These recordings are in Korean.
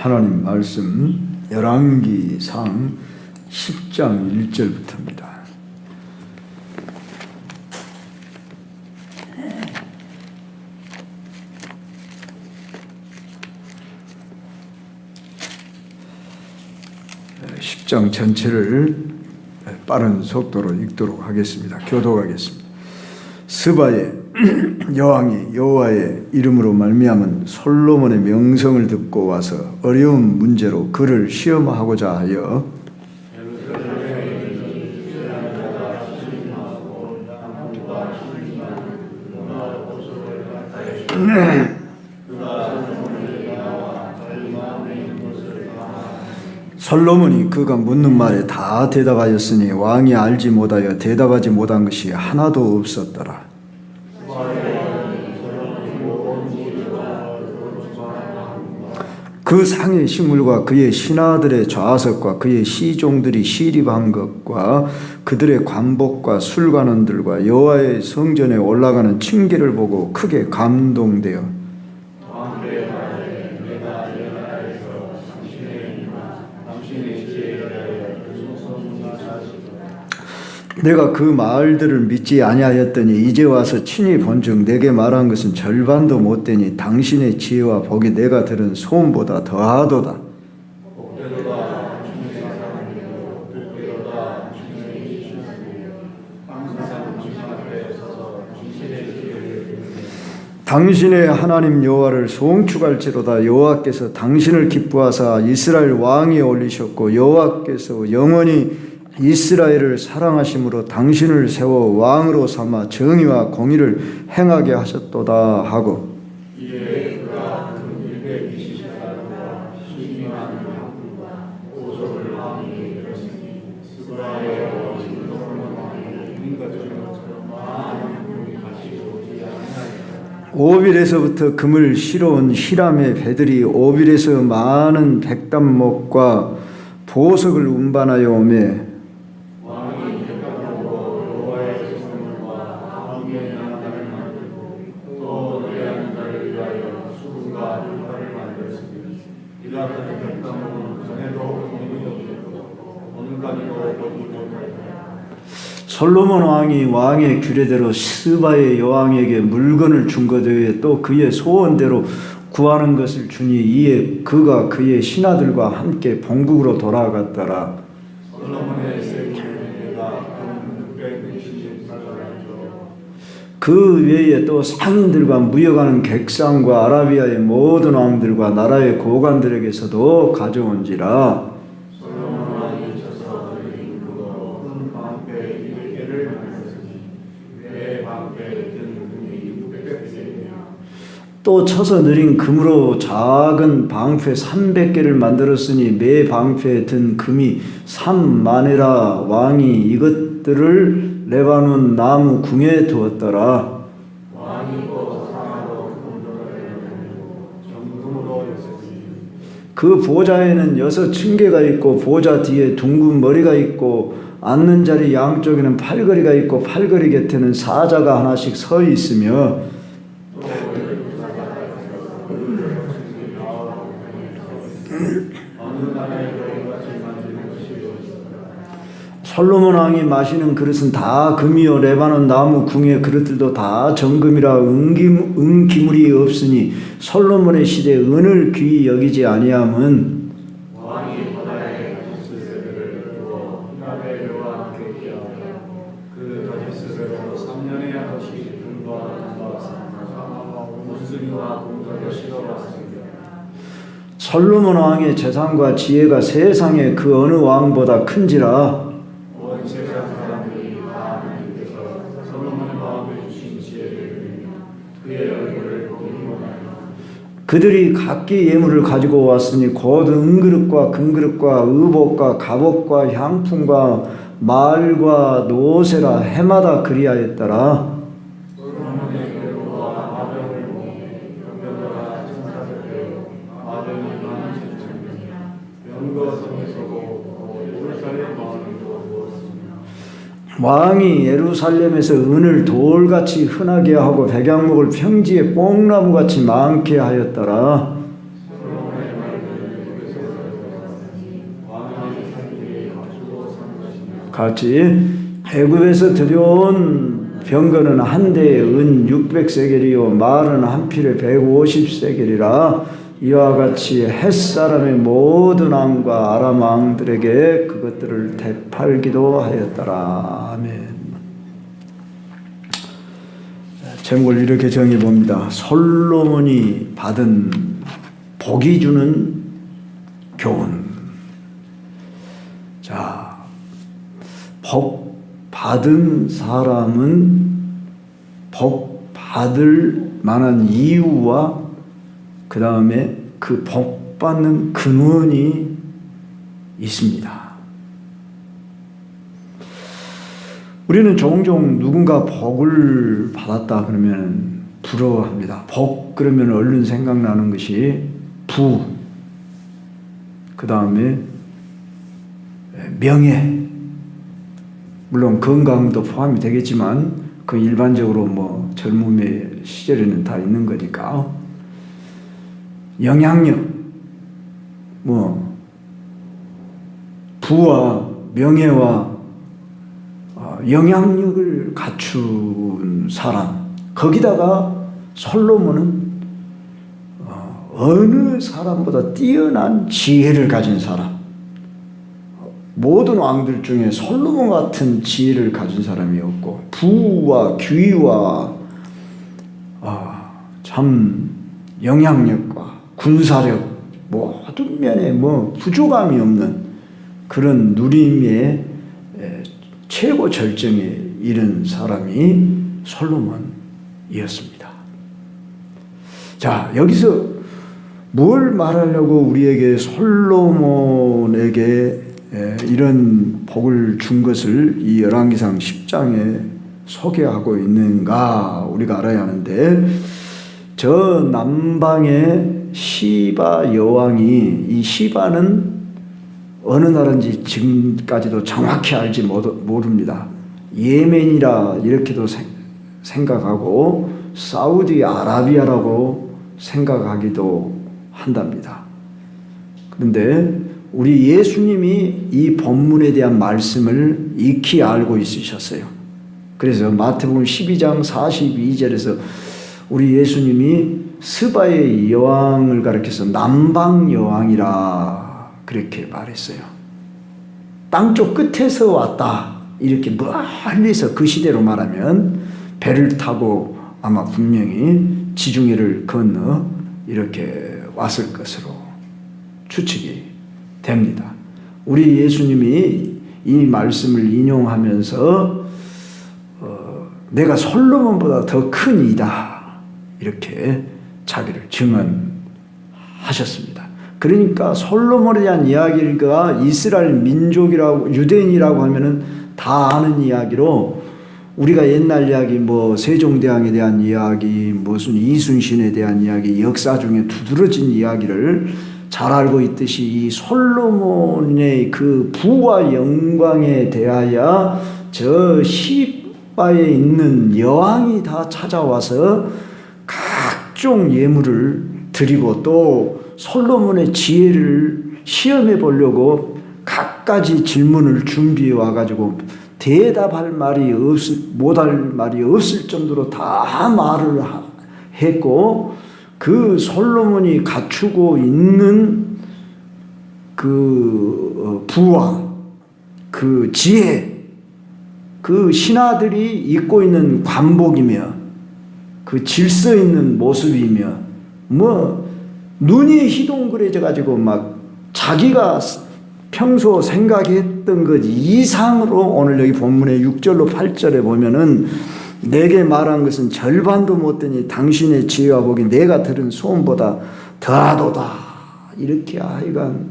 하나님 말씀 열왕기상 10장 1절부터입니다. 십 장 전체를 빠른 속도로 읽도록 하겠습니다. 교독하겠습니다. 스바의 여왕이 여호와의 이름으로 말미암은 솔로몬의 명성을 듣고 와서 어려운 문제로 그를 시험하고자 하여 솔로몬이 그가 묻는 말에 다 대답하였으니 왕이 알지 못하여 대답하지 못한 것이 하나도 없었더라. 그 상의 식물과 그의 신하들의 좌석과 그의 시종들이 시립한 것과 그들의 관복과 술관원들과 여호와의 성전에 올라가는 층계를 보고 크게 감동되어 내가 그 말들을 믿지 아니하였더니 이제 와서 친히 본즉 내게 말한 것은 절반도 못되니 당신의 지혜와 복이 내가 들은 소음보다 더하도다. 당신의 하나님 여호와를 송축할지로다. 여호와께서 당신을 기뻐하사 이스라엘 왕이 올리셨고 여호와께서 영원히 이스라엘을 사랑하심으로 당신을 세워 왕으로 삼아 정의와 공의를 행하게 하셨도다 하고 오빌에서부터 금을 실어온 히람의 배들이 오빌에서 많은 백단목과 보석을 운반하여 오매 솔로몬 왕이 왕의 규례대로 스바의 여왕에게 물건을 준 것 외에 또 그의 소원대로 구하는 것을 주니 이에 그가 그의 신하들과 함께 본국으로 돌아갔더라. 그 외에 또 상인들과 무역하는 객상과 아라비아의 모든 왕들과 나라의 고관들에게서도 가져온지라. 또 쳐서 느린 금으로 작은 방패 300개를 만들었으니 매 방패에 든 금이 3만에라. 왕이 이것들을 레바논 나무 궁에 두었더라. 그 보좌에는 6층계가 있고 보좌 뒤에 둥근 머리가 있고 앉는 자리 양쪽에는 팔걸이가 있고 팔걸이 곁에는 사자가 하나씩 서 있으며 솔로몬 왕이 마시는 그릇은 다 금이요 레바논 나무 궁의 그릇들도 다 정금이라 은기물이 없으니 솔로몬의 시대에 은을 귀히 여기지 아니함은 솔로몬 왕의 재산과 지혜가 세상의 그 어느 왕보다 큰지라. 그들이 각기 예물을 가지고 왔으니 곧 은그릇과 금그릇과 의복과 갑옷과 향품과 말과 노새라. 해마다 그리하였더라. 왕이 예루살렘에서 은을 돌같이 흔하게 하고 백양목을 평지에 뽕나무같이 많게 하였더라. 같이 애굽에서 들여온 병거는 한 대에 은 600세겔이요 말은 한 필에 150세겔이라 이와 같이 햇사람의 모든 왕과 아람 왕들에게 그것들을 되팔기도 하였더라. 아멘. 제목을 이렇게 정해 봅니다. 솔로몬이 받은 복이 주는 교훈. 자, 복 받은 사람은 복 받을 만한 이유와 그 다음에 그 복 받는 근원이 있습니다. 우리는 종종 누군가 복을 받았다 그러면 부러워합니다. 복 그러면 얼른 생각나는 것이 부, 그 다음에 명예, 물론 건강도 포함이 되겠지만 그 일반적으로 뭐 젊음의 시절에는 다 있는 거니까 영향력, 뭐 부와 명예와 영향력을 갖춘 사람, 거기다가 솔로몬은 어느 사람보다 뛰어난 지혜를 가진 사람, 모든 왕들 중에 솔로몬 같은 지혜를 가진 사람이 없고 부와 귀와 참 영향력과 군사력 모든 면에 뭐 부족함이 없는 그런 누림의 최고 절정에 이른 사람이 솔로몬이었습니다. 자, 여기서 뭘 말하려고 우리에게 솔로몬에게 이런 복을 준 것을 이 열왕기상 10장에 소개하고 있는가 우리가 알아야 하는데, 저 남방의 시바 여왕이, 이 시바는 어느 나라인지 지금까지도 정확히 알지 모릅니다. 예멘이라 이렇게도 생각하고 사우디아라비아라고 생각하기도 한답니다. 그런데 우리 예수님이 이 본문에 대한 말씀을 익히 알고 있으셨어요. 그래서 마태복음 12장 42절에서 우리 예수님이 스바의 여왕을 가리켜서 남방 여왕이라 그렇게 말했어요. 땅쪽 끝에서 왔다, 이렇게 멀리서, 그 시대로 말하면 배를 타고 아마 분명히 지중해를 건너 이렇게 왔을 것으로 추측이 됩니다. 우리 예수님이 이 말씀을 인용하면서 내가 솔로몬보다 더 큰 이다, 이렇게 자기를 증언하셨습니다. 그러니까 솔로몬에 대한 이야기가 이스라엘 민족이라고, 유대인이라고 하면은 다 아는 이야기로, 우리가 옛날 이야기, 뭐 세종대왕에 대한 이야기, 무슨 이순신에 대한 이야기, 역사 중에 두드러진 이야기를 잘 알고 있듯이 이 솔로몬의 그 부와 영광에 대하여 저 시바에 있는 여왕이 다 찾아와서 각종 예물을 드리고, 또 솔로몬의 지혜를 시험해 보려고 갖가지 질문을 준비해 와가지고 대답할 말이 못할 말이 없을 정도로 다 말을 했고, 그 솔로몬이 갖추고 있는 그 부와 그 지혜, 그 신하들이 입고 있는 관복이며 그 질서 있는 모습이며, 뭐 눈이 희동그레져 가지고 막 자기가 평소 생각했던 것 이상으로, 오늘 여기 본문의 6절로 8절에 보면은 내게 말한 것은 절반도 못되니 당신의 지혜와 복이 내가 들은 소음보다 더하도다, 이렇게 하여간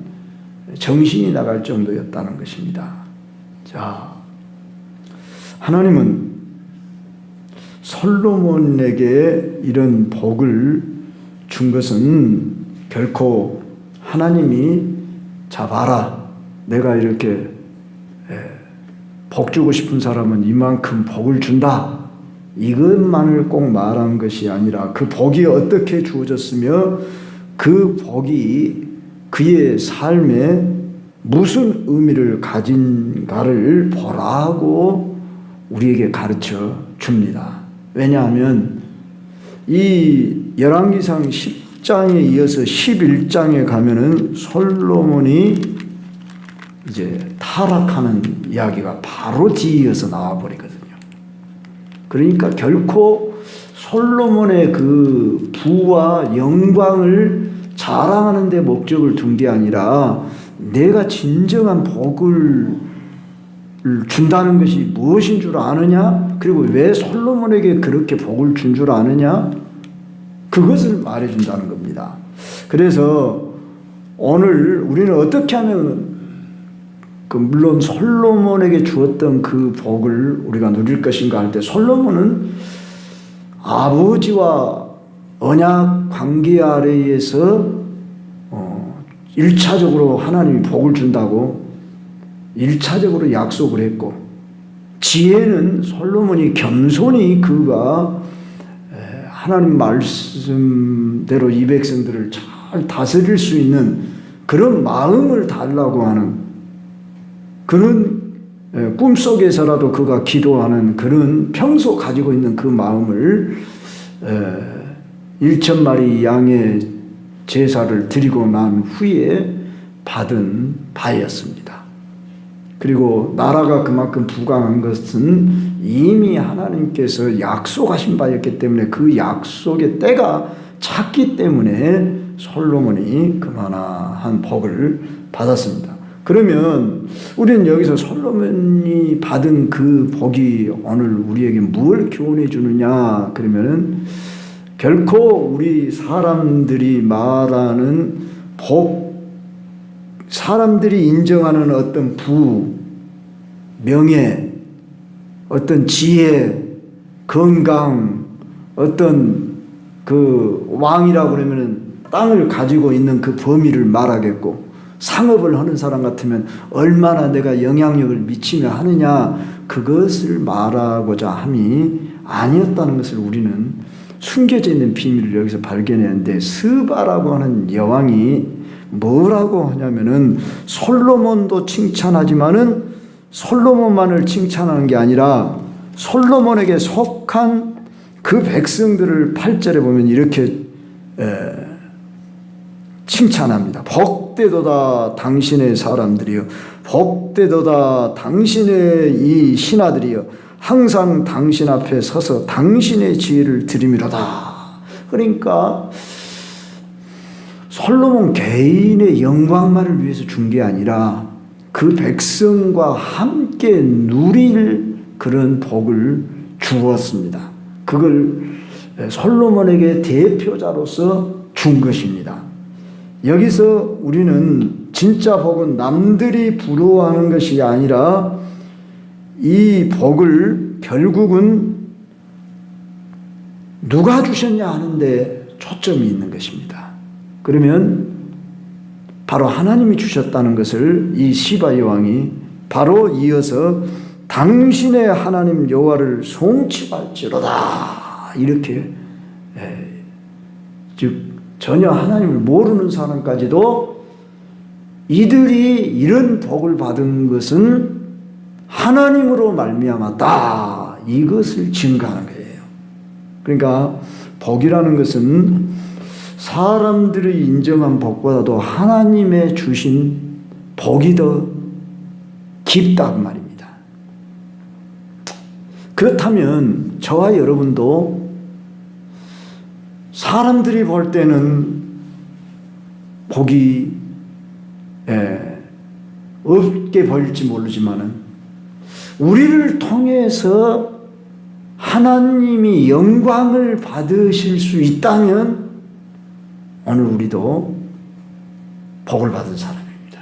정신이 나갈 정도였다는 것입니다. 자, 하나님은 솔로몬에게 이런 복을 준 것은 결코 하나님이 자 봐라, 내가 이렇게 복 주고 싶은 사람은 이만큼 복을 준다, 이것만을 꼭 말한 것이 아니라 그 복이 어떻게 주어졌으며 그 복이 그의 삶에 무슨 의미를 가진가를 보라고 우리에게 가르쳐 줍니다. 왜냐하면 이 열왕기상 10장에 이어서 11장에 가면은 솔로몬이 이제 타락하는 이야기가 바로 뒤이어서 나와버리거든요. 그러니까 결코 솔로몬의 그 부와 영광을 자랑하는 데 목적을 둔 게 아니라 내가 진정한 복을 준다는 것이 무엇인 줄 아느냐? 그리고 왜 솔로몬에게 그렇게 복을 준 줄 아느냐? 그것을 말해준다는 겁니다. 그래서 오늘 우리는 어떻게 하면 물론 솔로몬에게 주었던 그 복을 우리가 누릴 것인가 할 때 솔로몬은 아버지와 언약 관계 아래에서 1차적으로 하나님이 복을 준다고 1차적으로 약속을 했고, 지혜는 솔로몬이 겸손히 그가 하나님 말씀대로 이 백성들을 잘 다스릴 수 있는 그런 마음을 달라고 하는 그런 꿈속에서라도 그가 기도하는 그런 평소 가지고 있는 그 마음을 1,000마리 양의 제사를 드리고 난 후에 받은 바였습니다. 그리고 나라가 그만큼 부강한 것은 이미 하나님께서 약속하신 바였기 때문에 그 약속의 때가 찼기 때문에 솔로몬이 그만한 복을 받았습니다. 그러면 우리는 여기서 솔로몬이 받은 그 복이 오늘 우리에게 뭘 교훈해 주느냐? 그러면은 결코 우리 사람들이 말하는 복, 사람들이 인정하는 어떤 부, 명예, 어떤 지혜, 건강, 어떤 그 왕이라고 그러면은 땅을 가지고 있는 그 범위를 말하겠고, 상업을 하는 사람 같으면 얼마나 내가 영향력을 미치며 하느냐, 그것을 말하고자 함이 아니었다는 것을 우리는 숨겨져 있는 비밀을 여기서 발견했는데, 스바라고 하는 여왕이 뭐라고 하냐면은 솔로몬도 칭찬하지만은 솔로몬만을 칭찬하는 게 아니라 솔로몬에게 속한 그 백성들을 8절에 보면 이렇게 칭찬합니다. 복되도다 당신의 사람들이여, 복되도다 당신의 이 신하들이여, 항상 당신 앞에 서서 당신의 지혜를 드리미로다. 그러니까 솔로몬 개인의 영광만을 위해서 준 게 아니라 그 백성과 함께 누릴 그런 복을 주었습니다. 그걸 솔로몬에게 대표자로서 준 것입니다. 여기서 우리는 진짜 복은 남들이 부러워하는 것이 아니라 이 복을 결국은 누가 주셨냐 하는데 초점이 있는 것입니다. 그러면 바로 하나님이 주셨다는 것을 이 시바 여왕이 바로 이어서 당신의 하나님 여호와를 송축할지로다 이렇게, 즉 전혀 하나님을 모르는 사람까지도 이들이 이런 복을 받은 것은 하나님으로 말미암았다, 이것을 증거하는 거예요. 그러니까 복이라는 것은 사람들이 인정한 복보다도 하나님의 주신 복이 더 깊다고 말입니다. 그렇다면 저와 여러분도 사람들이 볼 때는 복이 없게 보일지 모르지만은 우리를 통해서 하나님이 영광을 받으실 수 있다면 오늘 우리도 복을 받은 사람입니다.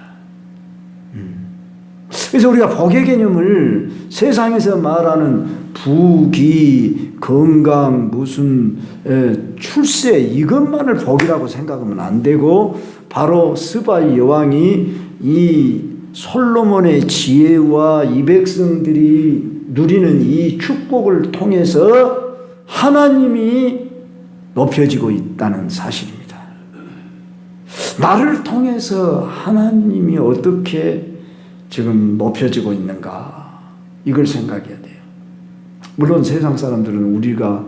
그래서 우리가 복의 개념을 세상에서 말하는 부귀, 건강, 무슨 출세 이것만을 복이라고 생각하면 안 되고, 바로 스바의 여왕이 이 솔로몬의 지혜와 이 백성들이 누리는 이 축복을 통해서 하나님이 높여지고 있다는 사실입니다. 나를 통해서 하나님이 어떻게 지금 높여지고 있는가, 이걸 생각해야 돼요. 물론 세상 사람들은 우리가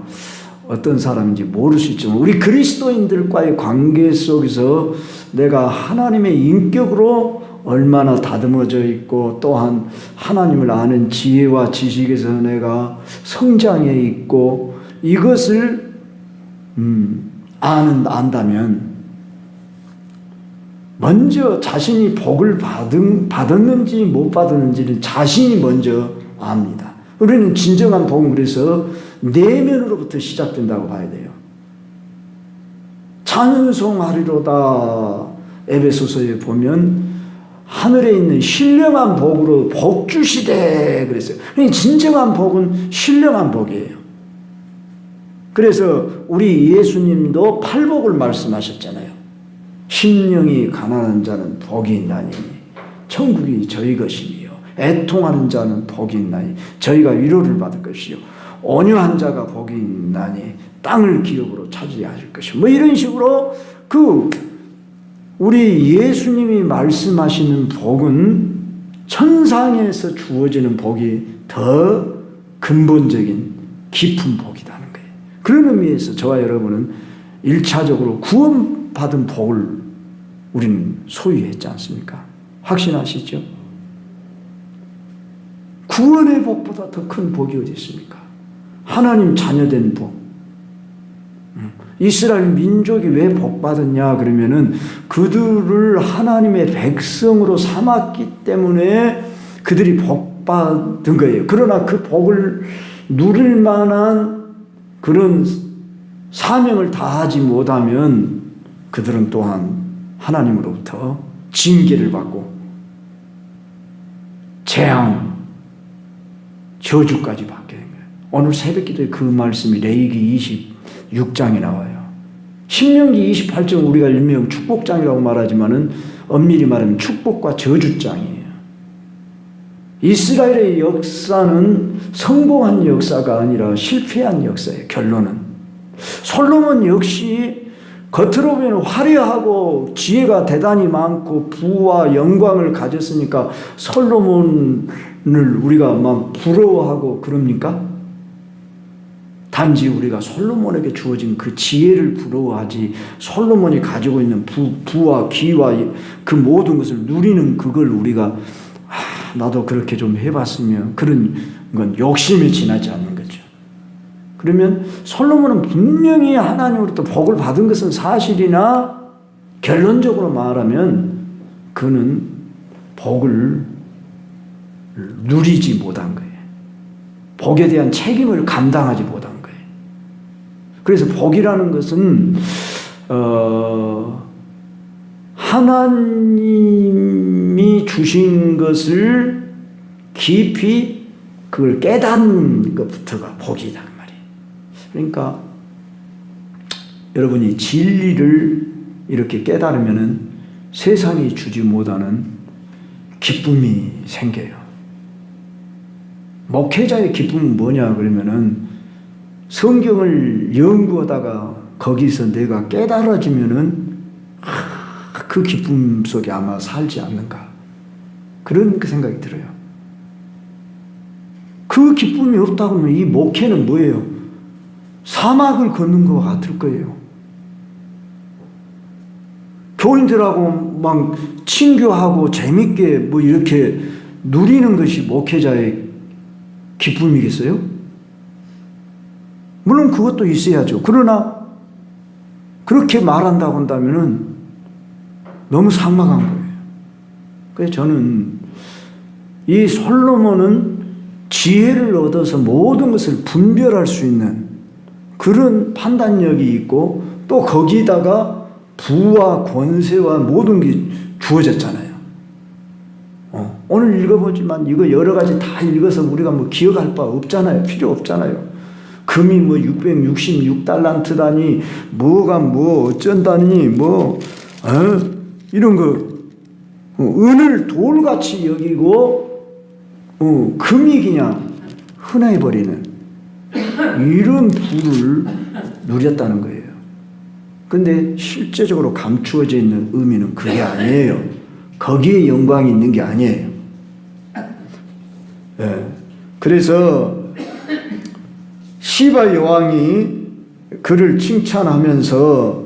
어떤 사람인지 모를 수 있지만 우리 그리스도인들과의 관계 속에서 내가 하나님의 인격으로 얼마나 다듬어져 있고, 또한 하나님을 아는 지혜와 지식에서 내가 성장해 있고, 이것을 안다면 먼저 자신이 복을 받았는지 못 받았는지는 자신이 먼저 압니다. 우리는 진정한 복은 그래서 내면으로부터 시작된다고 봐야 돼요. 찬송하리로다 에베소서에 보면 하늘에 있는 신령한 복으로 복 주시되 그랬어요. 진정한 복은 신령한 복이에요. 그래서 우리 예수님도 팔복을 말씀하셨잖아요. 심령이 가난한 자는 복이 있나니 천국이 저희 것이며, 애통하는 자는 복이 있나니 저희가 위로를 받을 것이요, 온유한 자가 복이 있나니 땅을 기업으로 차지하실 것이요, 뭐 이런 식으로 우리 예수님이 말씀하시는 복은 천상에서 주어지는 복이 더 근본적인 깊은 복이라는 거예요. 그런 의미에서 저와 여러분은 1차적으로 구원받은 복을 우리는 소유했지 않습니까? 확신하시죠? 구원의 복보다 더 큰 복이 어디 있습니까? 하나님 자녀된 복. 이스라엘 민족이 왜 복받았냐 그러면은 그들을 하나님의 백성으로 삼았기 때문에 그들이 복받은 거예요. 그러나 그 복을 누릴 만한 그런 사명을 다하지 못하면 그들은 또한 하나님으로부터 징계를 받고 재앙, 저주까지 받게 된 거예요. 오늘 새벽기도에 그 말씀이 레위기 26장에 나와요. 신명기 28장 우리가 일명 축복장이라고 말하지만은 엄밀히 말하면 축복과 저주장이에요. 이스라엘의 역사는 성공한 역사가 아니라 실패한 역사예요. 결론은 솔로몬 역시 겉으로 보면 화려하고 지혜가 대단히 많고 부와 영광을 가졌으니까 솔로몬을 우리가 막 부러워하고 그럽니까? 단지 우리가 솔로몬에게 주어진 그 지혜를 부러워하지, 솔로몬이 가지고 있는 부와 귀와 그 모든 것을 누리는 그걸 우리가 나도 그렇게 좀 해봤으면, 그런 건 욕심에 지나지 않는 거죠. 그러면 솔로몬은 분명히 하나님으로부터 복을 받은 것은 사실이나 결론적으로 말하면 그는 복을 누리지 못한 거예요. 복에 대한 책임을 감당하지 못한 거예요. 그래서 복이라는 것은 하나님이 주신 것을 깊이 그걸 깨닫는 것부터가 복이다 그 말이에요. 그러니까 여러분이 진리를 이렇게 깨달으면은 세상이 주지 못하는 기쁨이 생겨요. 목회자의 기쁨은 뭐냐 그러면은 성경을 연구하다가 거기서 내가 깨달아지면은 그 기쁨 속에 아마 살지 않는가, 그런 그 생각이 들어요. 그 기쁨이 없다고 하면 이 목회는 뭐예요? 사막을 걷는 것 같을 거예요. 교인들하고 막 친교하고 재밌게 뭐 이렇게 누리는 것이 목회자의 기쁨이겠어요? 물론 그것도 있어야죠. 그러나 그렇게 말한다고 한다면은 너무 삭막한 거예요. 그래서 저는 이 솔로몬은 지혜를 얻어서 모든 것을 분별할 수 있는 그런 판단력이 있고, 또 거기다가 부와 권세와 모든 게 주어졌잖아요. 오늘 읽어보지만 이거 여러 가지 다 읽어서 우리가 뭐 기억할 바 없잖아요. 필요 없잖아요. 금이 뭐 666달란트다니, 뭐가 뭐 어쩐다니, 뭐, 이런 거, 은을 돌같이 여기고, 금이 그냥 흔해버리는 이런 부를 누렸다는 거예요. 근데 실제적으로 감추어져 있는 의미는 그게 아니에요. 거기에 영광이 있는 게 아니에요. 예. 그래서 시바 여왕이 그를 칭찬하면서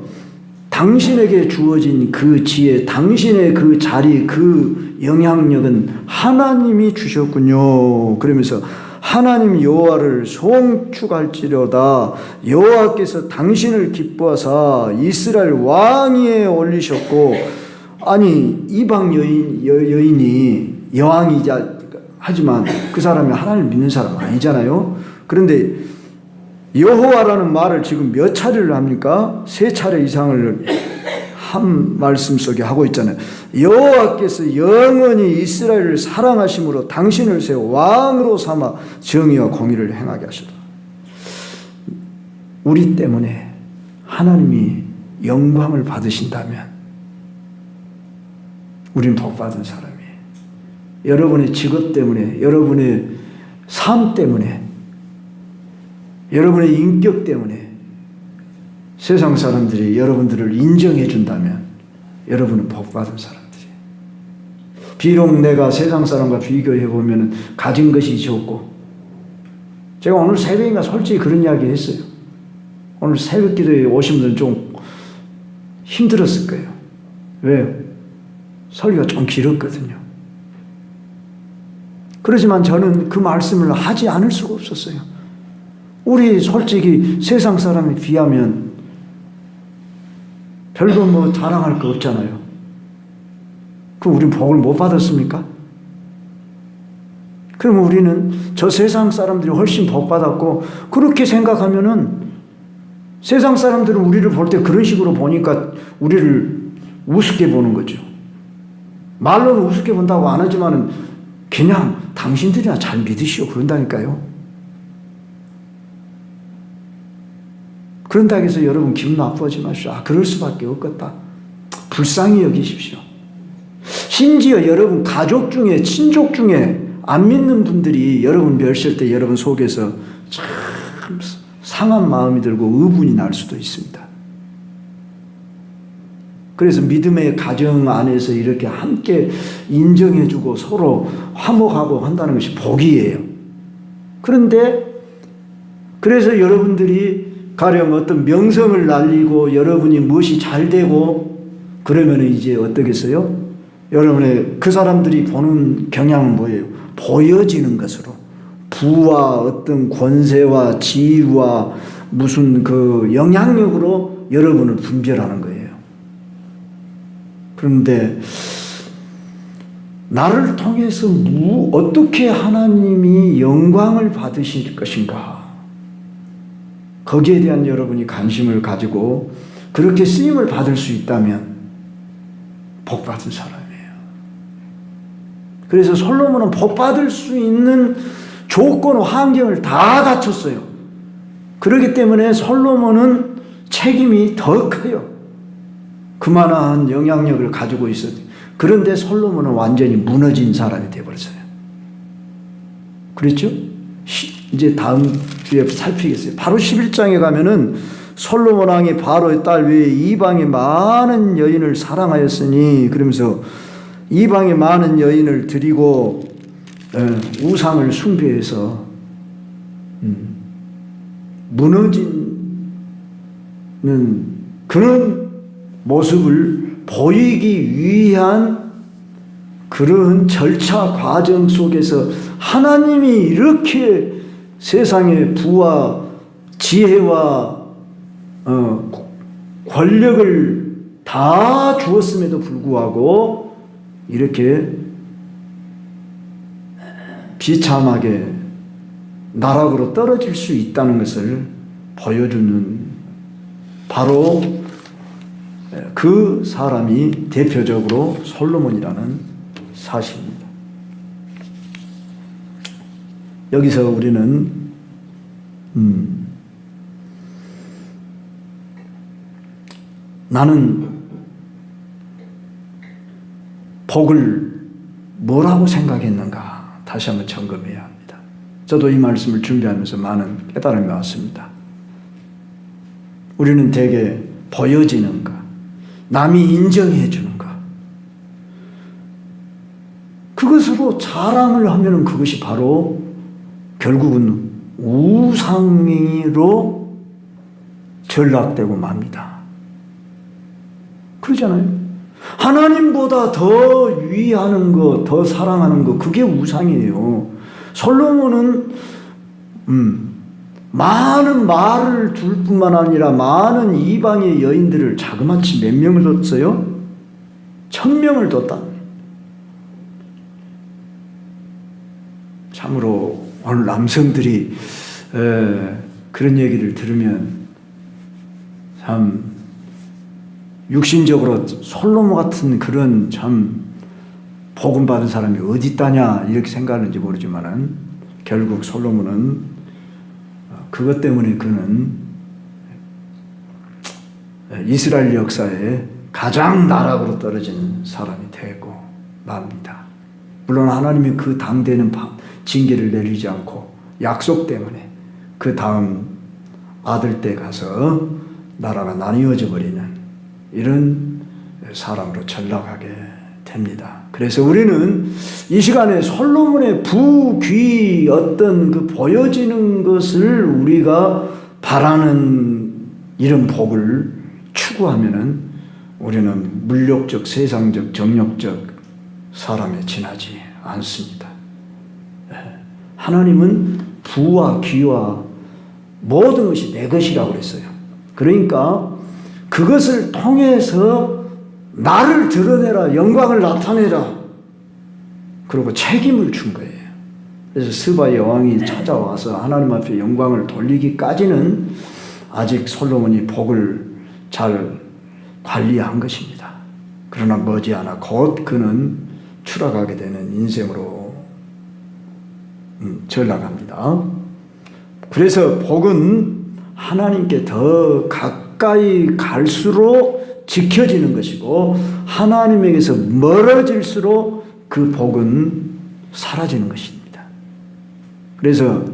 당신에게 주어진 그 지혜, 당신의 그 자리, 그 영향력은 하나님이 주셨군요. 그러면서 하나님 여호와를 송축할지로다. 여호와께서 당신을 기뻐하사 이스라엘 왕위에 올리셨고, 아니 이방 여인이 여왕이자 하지만 그 사람이 하나님을 믿는 사람 아니잖아요. 그런데 여호와라는 말을 지금 몇 차례를 합니까? 3차례 이상을 한 말씀 속에 하고 있잖아요. 여호와께서 영원히 이스라엘을 사랑하심으로 당신을 세워 왕으로 삼아 정의와 공의를 행하게 하시다. 우리 때문에 하나님이 영광을 받으신다면 우리는 복받은 사람이에요. 여러분의 직업 때문에, 여러분의 삶 때문에, 여러분의 인격 때문에 세상 사람들이 여러분들을 인정해 준다면 여러분은 복받은 사람들이에요. 비록 내가 세상 사람과 비교해 보면 가진 것이 적고, 제가 오늘 새벽인가 솔직히 그런 이야기 했어요. 오늘 새벽 기도에 오신 분들은 좀 힘들었을 거예요. 왜요? 설교가 좀 길었거든요. 그렇지만 저는 그 말씀을 하지 않을 수가 없었어요. 우리 솔직히 세상 사람에 비하면 별거 뭐 자랑할 거 없잖아요. 그럼 우리는 복을 못 받았습니까? 그러면 우리는 저 세상 사람들이 훨씬 복 받았고, 그렇게 생각하면은 세상 사람들은 우리를 볼 때 그런 식으로 보니까 우리를 우습게 보는 거죠. 말로는 우습게 본다고 안 하지만은 그냥 당신들이나 잘 믿으시오 그런다니까요. 그런다고 해서 여러분 기분 나쁘지 마십시오. 그럴 수밖에 없겠다. 불쌍히 여기십시오. 심지어 여러분 가족 중에, 친족 중에 안 믿는 분들이 여러분 멸시할 때 여러분 속에서 참 상한 마음이 들고 의분이 날 수도 있습니다. 그래서 믿음의 가정 안에서 이렇게 함께 인정해주고 서로 화목하고 한다는 것이 복이에요. 그런데 그래서 여러분들이 가령 어떤 명성을 날리고 여러분이 무엇이 잘 되고 그러면 이제 어떻겠어요? 여러분의 그 사람들이 보는 경향은 뭐예요? 보여지는 것으로 부와 어떤 권세와 지위와 무슨 그 영향력으로 여러분을 분별하는 거예요. 그런데 나를 통해서 어떻게 하나님이 영광을 받으실 것인가? 거기에 대한 여러분이 관심을 가지고 그렇게 쓰임을 받을 수 있다면 복받은 사람이에요. 그래서 솔로몬은 복받을 수 있는 조건, 환경을 다 갖췄어요. 그렇기 때문에 솔로몬은 책임이 더 커요. 그만한 영향력을 가지고 있어요. 그런데 솔로몬은 완전히 무너진 사람이 되어버렸어요. 그렇죠? 이제 다음 주에 살피겠어요. 바로 11장에 가면은 솔로몬 왕이 바로의 딸 외에 이방의 많은 여인을 사랑하였으니, 그러면서 이방의 많은 여인을 드리고 우상을 숭배해서 무너지는 그런 모습을 보이기 위한 그런 절차 과정 속에서 하나님이 이렇게 세상의 부와 지혜와 권력을 다 주었음에도 불구하고 이렇게 비참하게 나락으로 떨어질 수 있다는 것을 보여주는 바로 그 사람이 대표적으로 솔로몬이라는 사실입니다. 여기서 우리는 나는 복을 뭐라고 생각했는가 다시 한번 점검해야 합니다. 저도 이 말씀을 준비하면서 많은 깨달음이 왔습니다. 우리는 대개 보여지는가, 남이 인정해 주는가, 그것으로 자랑을 하면은 그것이 바로 결국은 우상으로 전락되고 맙니다. 그러잖아요. 하나님보다 더 위하는 것, 더 사랑하는 것, 그게 우상이에요. 솔로몬은 많은 말을 둘 뿐만 아니라 많은 이방의 여인들을 자그마치 몇 명을 뒀어요? 1000명을 뒀다. 참으로 오늘 남성들이 그런 얘기를 들으면 참 육신적으로 솔로몬 같은 그런 참 복음 받은 사람이 어디 있다냐 이렇게 생각하는지 모르지만은 결국 솔로몬은 그것 때문에 그는 이스라엘 역사에 가장 나락으로 떨어진 사람이 되고 맙니다. 물론 하나님이 그 당대는 징계를 내리지 않고 약속 때문에 그 다음 아들 때 가서 나라가 나뉘어져 버리는 이런 사람으로 전락하게 됩니다. 그래서 우리는 이 시간에 솔로몬의 부귀 어떤 그 보여지는 것을 우리가 바라는 이런 복을 추구하면은 우리는 물욕적, 세상적, 정욕적 사람에 지나지 않습니다. 하나님은 부와 귀와 모든 것이 내 것이라고 그랬어요. 그러니까 그것을 통해서 나를 드러내라, 영광을 나타내라, 그리고 책임을 준 거예요. 그래서 스바의 여왕이 찾아와서 하나님 앞에 영광을 돌리기까지는 아직 솔로몬이 복을 잘 관리한 것입니다. 그러나 머지않아 곧 그는 추락하게 되는 인생으로 전락합니다. 그래서 복은 하나님께 더 가까이 갈수록 지켜지는 것이고 하나님에게서 멀어질수록 그 복은 사라지는 것입니다. 그래서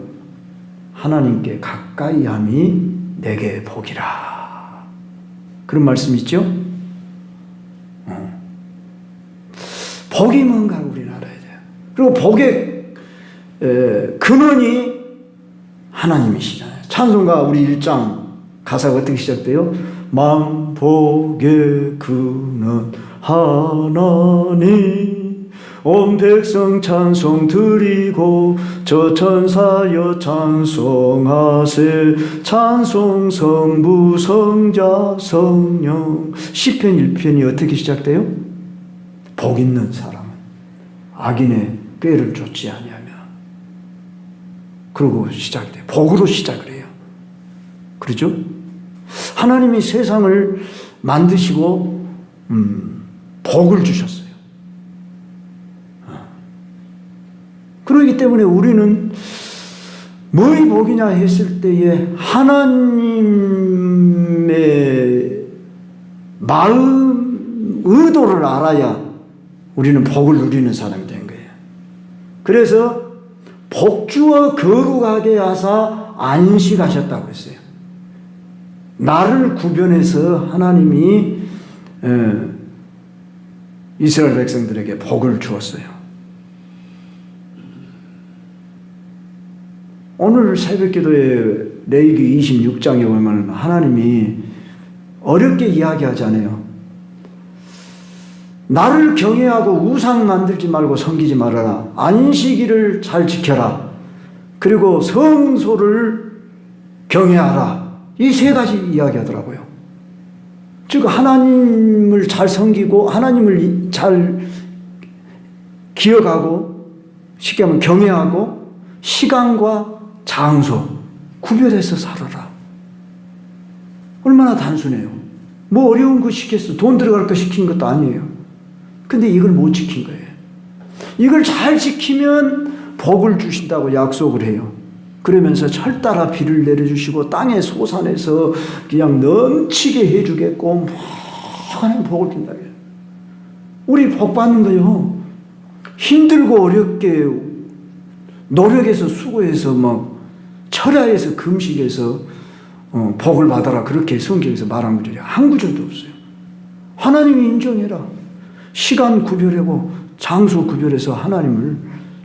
하나님께 가까이 함이 내게 복이라, 그런 말씀 있죠? 복이 뭔가 우리는 알아야 돼요. 그리고 복의 근원이 하나님이시잖아요. 찬송가 우리 1장 가사가 어떻게 시작돼요? 만복의 근원 하나님, 온 백성 찬송 드리고 저 천사여 찬송하세, 찬송 성부 성자 성령. 시편 1편이 어떻게 시작돼요? 복 있는 사람은 악인의 꾀를 쫓지 아니하며, 그러고 시작이 돼요. 복으로 시작을 해요. 그렇죠? 하나님이 세상을 만드시고 복을 주셨어요. 그렇기 때문에 우리는 뭐의 복이냐 했을 때에 하나님의 마음, 의도를 알아야 우리는 복을 누리는 사람이 된 거예요. 그래서 복주어 거룩하게 하사 안식하셨다고 했어요. 나를 구별해서 하나님이 이스라엘 백성들에게 복을 주었어요. 오늘 새벽기도에 레위기 26장에 보면 하나님이 어렵게 이야기하잖아요. 나를 경외하고 우상 만들지 말고 섬기지 말아라. 안식일을 잘 지켜라. 그리고 성소를 경외하라. 이 세 가지 이야기하더라고요. 즉 하나님을 잘 섬기고 하나님을 잘 기억하고, 쉽게 하면 경외하고, 시간과 장소 구별해서 살아라. 얼마나 단순해요. 뭐 어려운 거 시켰어. 돈 들어갈 거 시킨 것도 아니에요. 근데 이걸 못 지킨 거예요. 이걸 잘 지키면 복을 주신다고 약속을 해요. 그러면서 철따라 비를 내려주시고 땅의 소산에서 그냥 넘치게 해주겠고 하나님 복을 준다고 해요. 우리 복 받는 거요, 힘들고 어렵게 노력해서 수고해서 막 철야해서 금식해서 복을 받아라 그렇게 성경에서 말한 구절이 한 구절도 없어요. 하나님이 인정해라. 시간 구별하고 장소 구별해서 하나님을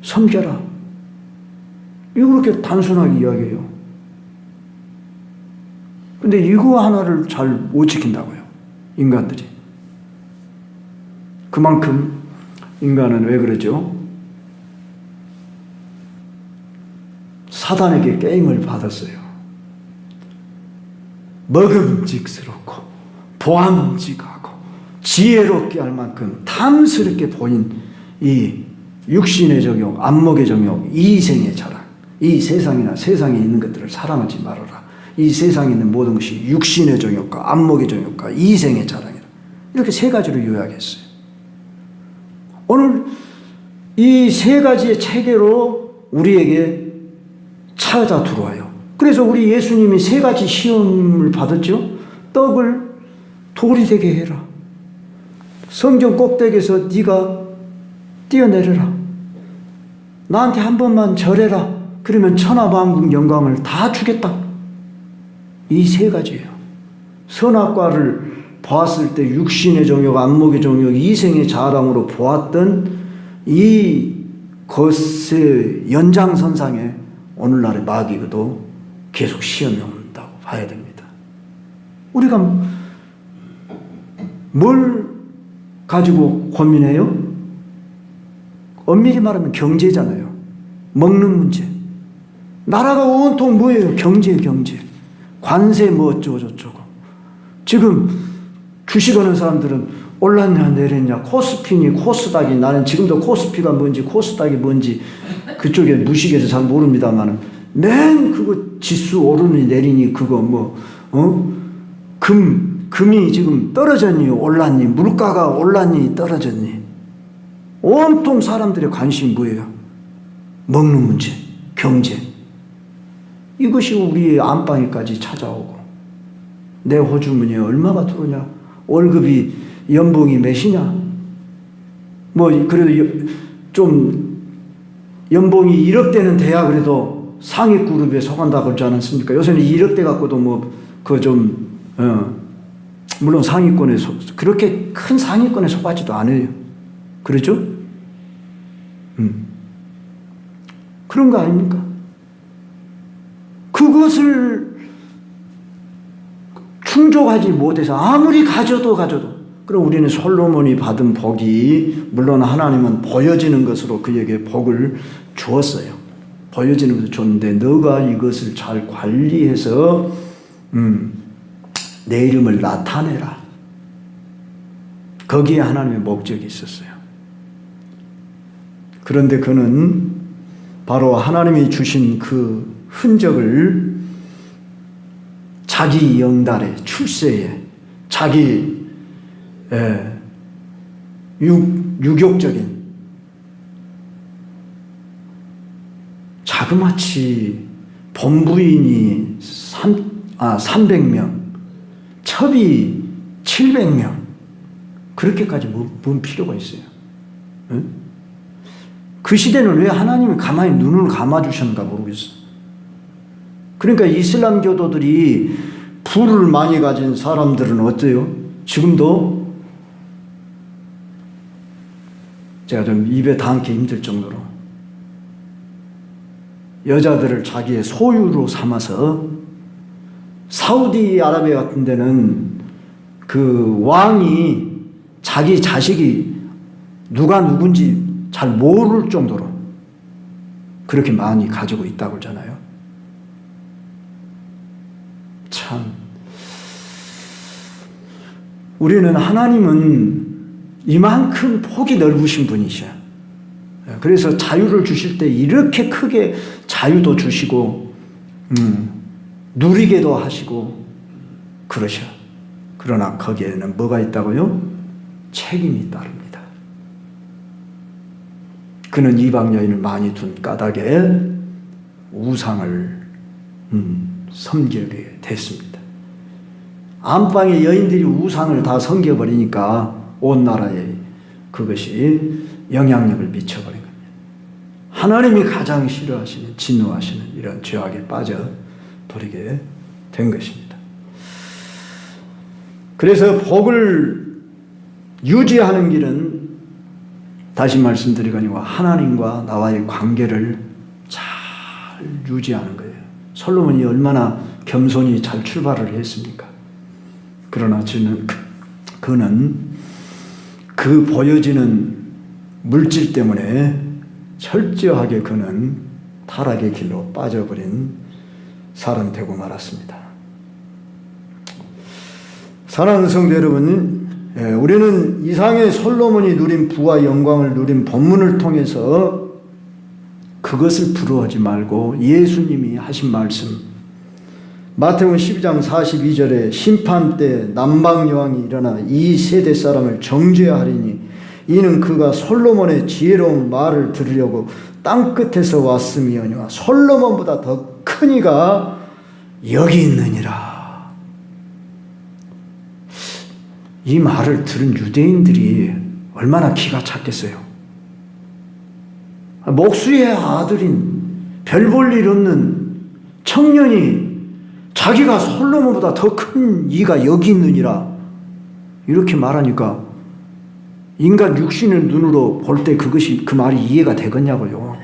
섬겨라. 이거 그렇게 단순하게 이야기해요. 근데 이거 하나를 잘 못 지킨다고요. 인간들이. 그만큼 인간은 왜 그러죠? 사단에게 게임을 받았어요. 먹음직스럽고 보암직하고 지혜롭게 할 만큼 탐스럽게 보인 이 육신의 정욕, 안목의 정욕, 이생의 자랑. 이 세상이나 세상에 있는 것들을 사랑하지 말아라. 이 세상에 있는 모든 것이 육신의 정욕과 안목의 정욕과 이생의 자랑이라. 이렇게 세 가지로 요약했어요. 오늘 이 세 가지의 체계로 우리에게 찾아 들어와요. 그래서 우리 예수님이 세 가지 시험을 받았죠. 떡을 돌이 되게 해라. 성전 꼭대기에서 네가 뛰어내려라. 나한테 한 번만 절해라. 그러면 천하만국 영광을 다 주겠다. 이 세 가지예요. 선악과를 보았을 때 육신의 정욕, 안목의 정욕, 이생의 자랑으로 보았던 이 것의 연장선상에 오늘날의 마귀도 계속 시험이 온다고 봐야 됩니다. 우리가 뭘 가지고 고민해요? 엄밀히 말하면 경제잖아요. 먹는 문제. 나라가 온통 뭐예요? 경제. 관세 뭐 어쩌고저쩌고. 지금 주식하는 사람들은 올랐냐 내렸냐, 코스피니 코스닥이, 나는 지금도 코스피가 뭔지 코스닥이 뭔지 그쪽에 무식해서 잘 모릅니다만은 맨 그거 지수 오르니 내리니 그거 금이 지금 떨어졌니 올랐니, 물가가 올랐니 떨어졌니. 온통 사람들의 관심이 뭐예요? 먹는 문제, 경제. 이것이 우리의 안방에까지 찾아오고, 내 호주머니에 얼마가 들어오냐, 월급이 연봉이 몇이냐, 그래도 좀 연봉이 1억대는 돼야 그래도 상위 그룹에 속한다고 그러지 않았습니까? 요새는 1억대 갖고도 물론 상위권에 그렇게 큰 상위권에 속하지도 않아요. 그렇죠? 그런 거 아닙니까? 그것을 충족하지 못해서 아무리 가져도 그럼 우리는 솔로몬이 받은 복이, 물론 하나님은 보여지는 것으로 그에게 복을 주었어요. 보여지는 것을 줬는데 너가 이것을 잘 관리해서 내 이름을 나타내라. 거기에 하나님의 목적이 있었어요. 그런데 그는 바로 하나님이 주신 그 흔적을 자기 영달에, 출세에, 자기 유격적인 자그마치 본부인이 300명, 첩이 700명, 그렇게까지 뭔 필요가 있어요? 응? 그 시대는 왜 하나님이 가만히 눈을 감아주셨는가 모르겠어요. 그러니까 이슬람 교도들이 부를 많이 가진 사람들은 어때요? 지금도 제가 좀 입에 담기 힘들 정도로 여자들을 자기의 소유로 삼아서, 사우디아라비아 같은 데는 그 왕이 자기 자식이 누가 누군지 잘 모를 정도로 그렇게 많이 가지고 있다고 하잖아요. 참, 우리는 하나님은 이만큼 폭이 넓으신 분이셔. 그래서 자유를 주실 때 이렇게 크게 자유도 주시고 누리게도 하시고 그러셔. 그러나 거기에는 뭐가 있다고요? 책임이 따릅니다. 그는 이방 여인을 많이 둔 까닭에 우상을 섬기게 됐습니다. 안방의 여인들이 우상을 다 섬겨버리니까 온 나라에 그것이 영향력을 미쳐버린 겁니다. 하나님이 가장 싫어하시는, 진노하시는 이런 죄악에 빠져 버리게 된 것입니다. 그래서 복을 유지하는 길은 다시 말씀드리거니와 하나님과 나와의 관계를 잘 유지하는 거예요. 솔로몬이 얼마나 겸손히 잘 출발을 했습니까? 그러나 그는 그 보여지는 물질 때문에 철저하게 그는 타락의 길로 빠져버린 사람 되고 말았습니다. 사랑하는 성도 여러분, 우리는 이상의 솔로몬이 누린 부와 영광을 누린 본문을 통해서 그것을 부러워하지 말고 예수님이 하신 말씀, 마태복음 12장 42절에 심판 때 남방여왕이 일어나 이 세대 사람을 정죄하리니 이는 그가 솔로몬의 지혜로운 말을 들으려고 땅끝에서 왔음이오니와 솔로몬보다 더 큰 이가 여기 있느니라. 이 말을 들은 유대인들이 얼마나 기가 찼겠어요. 목수의 아들인 별 볼 일 없는 청년이 자기가 솔로몬보다 더 큰 이가 여기 있느니라 이렇게 말하니까 인간 육신의 눈으로 볼 때 그 말이 이해가 되겠냐고요.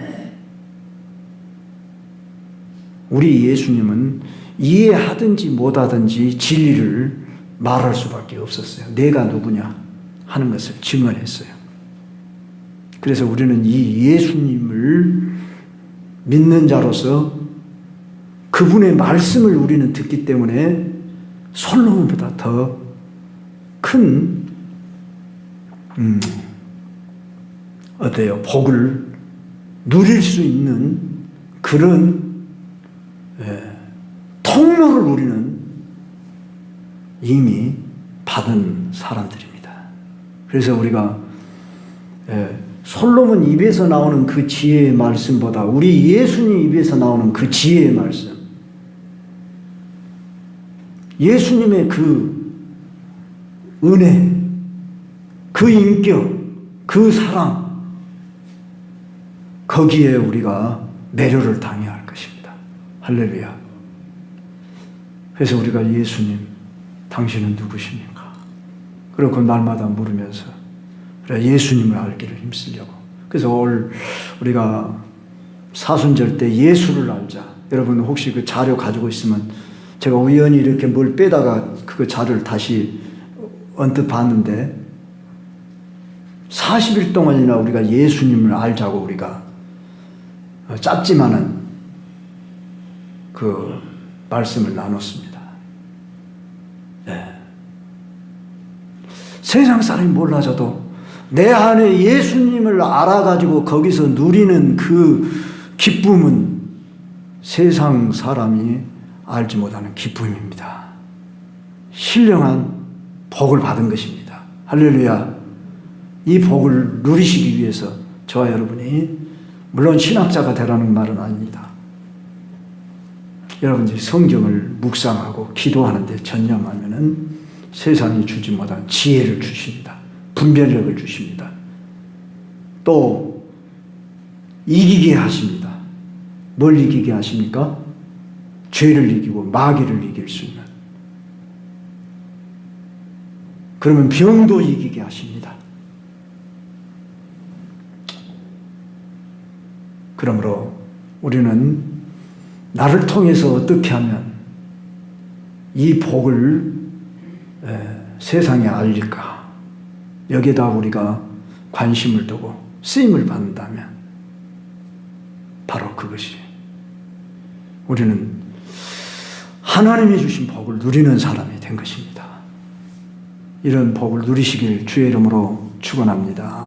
우리 예수님은 이해하든지 못하든지 진리를 말할 수밖에 없었어요. 내가 누구냐 하는 것을 증언했어요. 그래서 우리는 이 예수님을 믿는 자로서 그분의 말씀을 우리는 듣기 때문에 솔로몬보다 더 큰 어때요? 복을 누릴 수 있는 그런 통로를 우리는 이미 받은 사람들입니다. 그래서 우리가 솔로몬 입에서 나오는 그 지혜의 말씀보다 우리 예수님 입에서 나오는 그 지혜의 말씀, 예수님의 그 은혜, 그 인격, 그 사랑, 거기에 우리가 매료를 당해야 할 것입니다. 할렐루야. 그래서 우리가 예수님, 당신은 누구십니까? 그리고 날마다 물으면서 예수님을 알기를 힘쓰려고. 그래서 우리가 사순절 때 예수를 알자. 여러분 혹시 그 자료 가지고 있으면 제가 우연히 이렇게 뭘 빼다가 그 자료를 다시 언뜻 봤는데 40일 동안이나 우리가 예수님을 알자고 우리가 짧지만은 그 말씀을 나눴습니다. 네. 세상 사람이 몰라져도 내 안에 예수님을 알아가지고 거기서 누리는 그 기쁨은 세상 사람이 알지 못하는 기쁨입니다. 신령한 복을 받은 것입니다. 할렐루야. 이 복을 누리시기 위해서 저와 여러분이 물론 신학자가 되라는 말은 아닙니다. 여러분들이 성경을 묵상하고 기도하는 데 전념하면은 세상이 주지 못한 지혜를 주십니다. 분별력을 주십니다. 또 이기게 하십니다. 뭘 이기게 하십니까? 죄를 이기고 마귀를 이길 수 있는. 그러면 병도 이기게 하십니다. 그러므로 우리는 나를 통해서 어떻게 하면 이 복을 세상에 알릴까? 여기에다 우리가 관심을 두고 쓰임을 받는다면 바로 그것이 우리는 하나님이 주신 복을 누리는 사람이 된 것입니다. 이런 복을 누리시길 주의 이름으로 축원합니다.